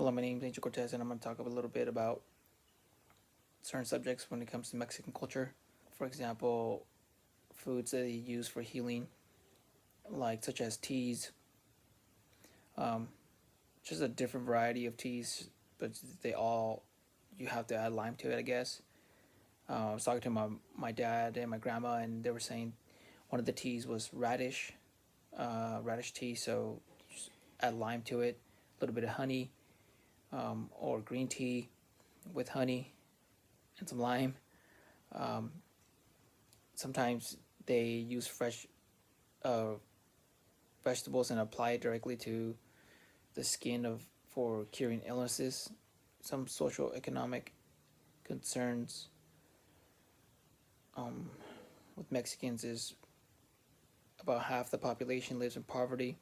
Hello, my name is Angel Cortez, and I'm going to talk a little bit about certain subjects when it comes to Mexican culture. For example, foods that they use for healing, like such as teas, um, just a different variety of teas, but they all you have to add lime to it, I guess. I was talking to my dad and my grandma, and they were saying one of the teas was radish tea. So you just add lime to it, a little bit of honey, or green tea with honey and some lime. Um, Sometimes they use fresh uh, vegetables and apply it directly to the skin of for curing illnesses. Some socioeconomic concerns um, with Mexicans is about half the population lives in poverty.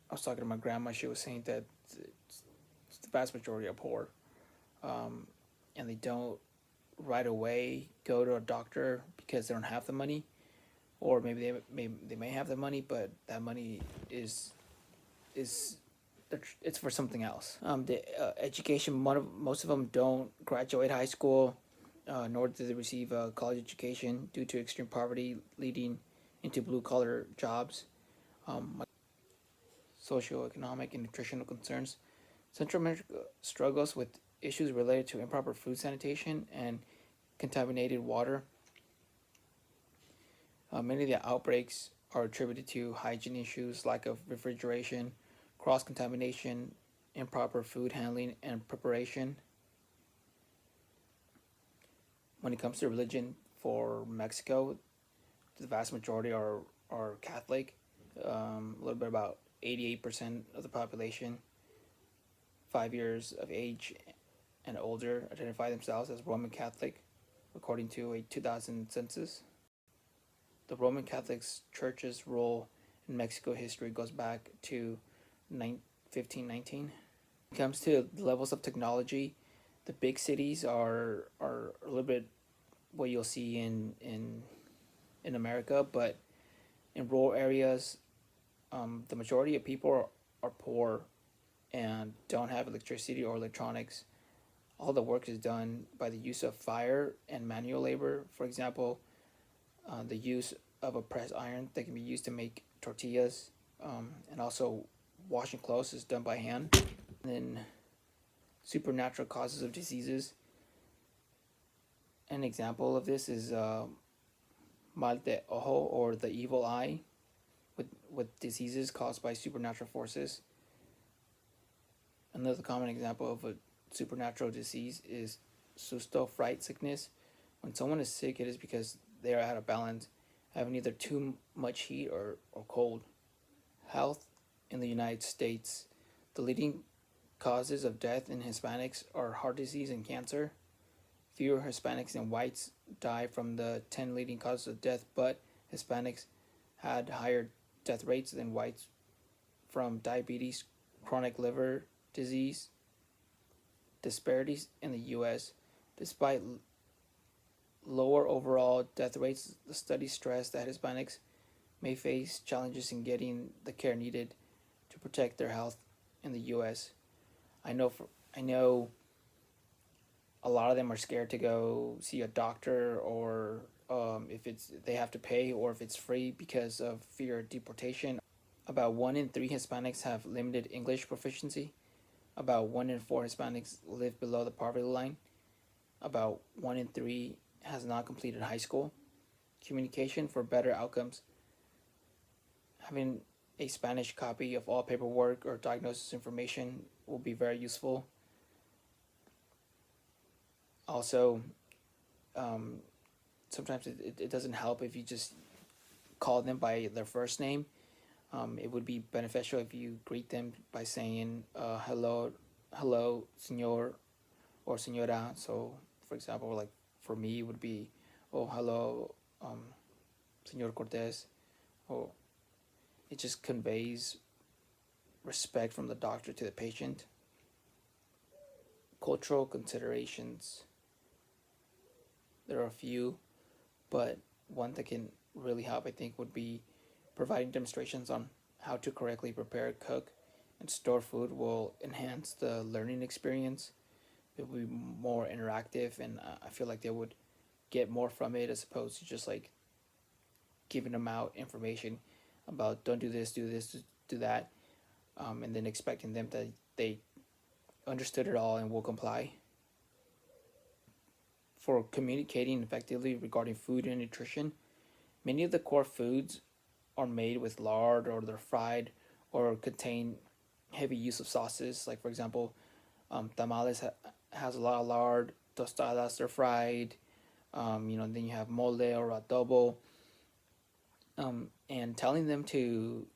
I was talking to my grandma. She was saying that the vast majority are poor, um, and they don't right away go to a doctor because they don't have the money, or maybe they may have the money, but that money is it's for something else. The education, most of them don't graduate high school, nor do they receive a college education due to extreme poverty, leading into blue collar jobs. Socioeconomic and nutritional concerns. Central America struggles with issues related to improper food sanitation and contaminated water. Many of the outbreaks are attributed to hygiene issues, lack of refrigeration, cross contamination, improper food handling and preparation. When it comes to religion for Mexico, the vast majority are Catholic. A little bit about 88% of the population, 5 years of age and older, identify themselves as Roman Catholic, according to a 2000 census. The Roman Catholic Church's role in Mexico history goes back to 1519. When it comes to the levels of technology, the big cities are a little bit what you'll see in America, but in rural areas, the majority of people are poor and don't have electricity or electronics. All the work is done by the use of fire and manual labor. For example, the use of a press iron that can be used to make tortillas, and also washing clothes is done by hand. And then supernatural causes of diseases. An example of this is mal de ojo, or the evil eye, with diseases caused by supernatural forces. Another common example of a supernatural disease is susto, fright, sickness. When someone is sick, it is because they are out of balance, having either too much heat or cold. Health in the United States. The leading causes of death in Hispanics are heart disease and cancer. Fewer Hispanics than whites die from the 10 leading causes of death, but Hispanics had higher death rates than whites from diabetes, chronic liver disease. Disparities in the U.S. Despite lower overall death rates, the study stressed that Hispanics may face challenges in getting the care needed to protect their health in the U.S. I know a lot of them are scared to go see a doctor, or if they have to pay, or if it's free because of fear of deportation. About 1 in 3 Hispanics have limited English proficiency. About 1 in 4 Hispanics live below the poverty line. About 1 in 3 has not completed high school. Communication for better outcomes. Having a Spanish copy of all paperwork or diagnosis information will be very useful. Also, um, sometimes it doesn't help if you just call them by their first name. It would be beneficial if you greet them by saying hello, señor or señora. So, for example, like for me, it would be, oh, hello, señor Cortez. Or it just conveys respect from the doctor to the patient. Cultural considerations. There are a few, but one that can really help, I think, would be providing demonstrations on how to correctly prepare, cook, and store food will enhance the learning experience. It will be more interactive, and I feel like they would get more from it as opposed to just like giving them out information about don't do this, do that, and then expecting them that they understood it all and will comply. For communicating effectively regarding food and nutrition, many of the core foods are made with lard or they're fried or contain heavy use of sauces. Like, for example, tamales has a lot of lard, tostadas are fried, then you have mole or adobo. And telling them to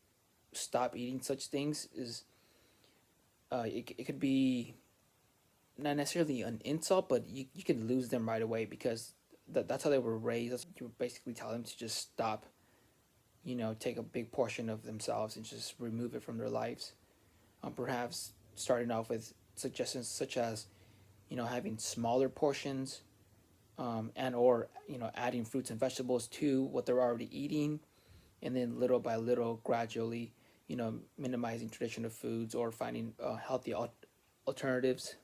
stop eating such things is, it could be not necessarily an insult, but you can lose them right away because that's how they were raised. You basically tell them to just stop, take a big portion of themselves and just remove it from their lives. Perhaps starting off with suggestions such as, having smaller portions, and or adding fruits and vegetables to what they're already eating, and then little by little, gradually, minimizing traditional foods or finding healthy alternatives.